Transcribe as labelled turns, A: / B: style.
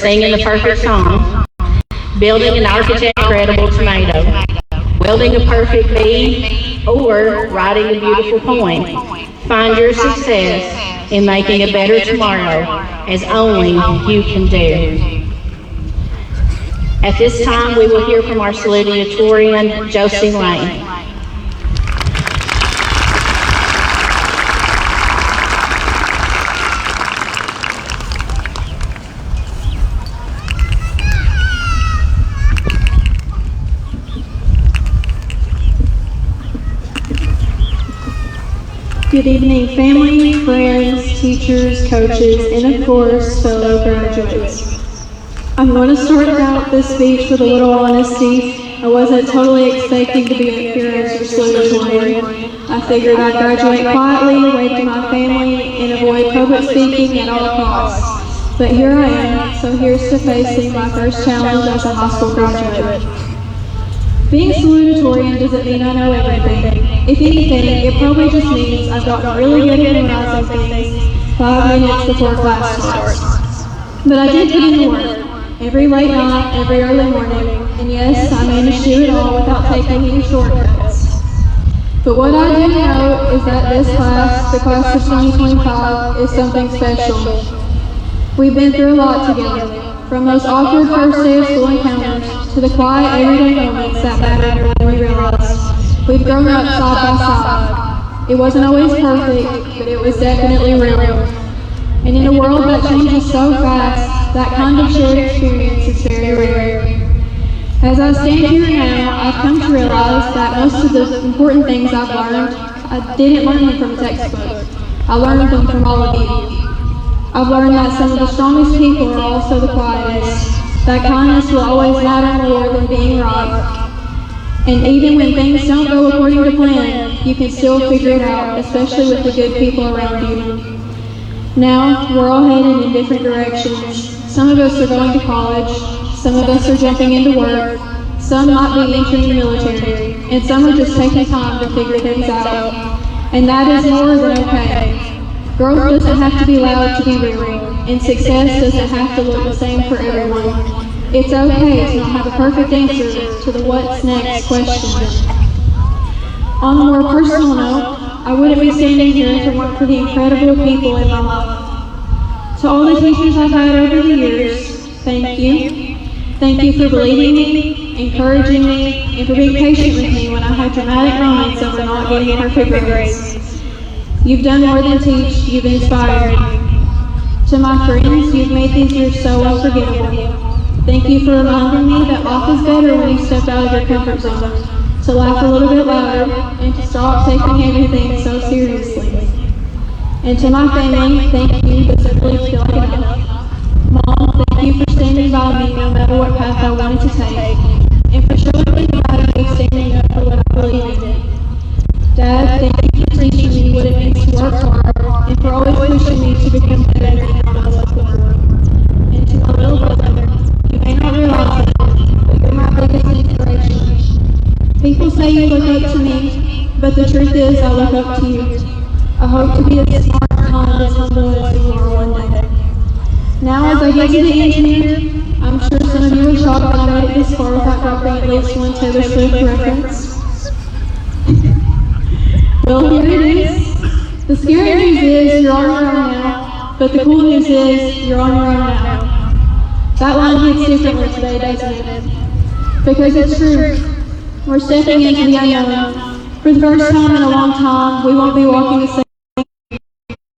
A: singing the perfect song, building an architect credible tomato, welding a perfect bee, or writing a beautiful poem. Find your success in making a better tomorrow, as only you can do. At this time, we will hear from our salutatorian, Josie Lane.
B: Good evening, family, friends, teachers, coaches, and of course, fellow graduates. I'm going to start out this speech with a little honesty. I wasn't totally expecting to be up here as your salutatorian. I figured I'd graduate quietly, wave to my family, and avoid public speaking at all costs. But here I am, so here's to facing my first challenge as a high school graduate. Being salutatorian doesn't mean I know everything. If anything, it probably just means I've gotten really good at memorizing things 5 minutes before class starts. But I did put in the work, every late night, every early morning, and yes, I managed to do it all without taking any shortcuts. But what I do know is that this class, the class of 2025, is something special. We've been through a lot together, from those awkward first day of school encounters to the quiet everyday moments that matter more than we realize. We've grown up side by side. It wasn't always perfect, but it was definitely real. And in a world that changes so fast, that kind of shared experience is very rare. As I stand here now, I've come to realize that most of the important things I've learned, I didn't learn them from a textbook. I learned them from all of you. I've learned that some of the strongest people are also the quietest, that kindness will always matter more than being right. And even when things don't go according to plan, you can still figure it out, especially with the good people around you. Now, we're all headed in different directions. Some of us are going to college, some of us are jumping into work, some might be entering the military, and some are just taking time to figure things out. And that is more than okay. Growth doesn't have to be loud to be real, and success doesn't have to look the same for everyone. It's okay to not have a perfect answer to the what's next question. On a more personal note, I wouldn't be standing here if it weren't for the incredible people in my life. To all the teachers I've had over the years, thank you. Thank you for believing me, encouraging me, and for being patient with me when I had dramatic moments over not getting perfect grades. You've done more than teach, you've inspired me. To my friends, you've made these years so unforgettable. Thank you for reminding me that life is better when you step out of your comfort zone, to laugh a little bit louder, and to stop taking everything so seriously. And to my family, thank you, but simply feel like enough. Mom, thank you for standing by me no matter what path I wanted to take, and for showing me the value of standing up for what I believe in. Dad, thank you for teaching me what it means to work hard, and for always pushing me to become better in all my love. And to my little brother, you may not realize it, but you're my biggest inspiration. People say you look up to me, but the truth is I look up to you. I hope to be as smart, kind, and humble as you are one day. Now as I get to the end here, I'm sure some of you are shocked that I made it this far without dropping at least one Taylor Swift reference. Well, here it is. The scary news is you're on your own now, but the cool news is you're on your own now. That line hits differently today, doesn't it? Because it's true. We're stepping into the unknown. For the first time in a long time, we won't be walking the same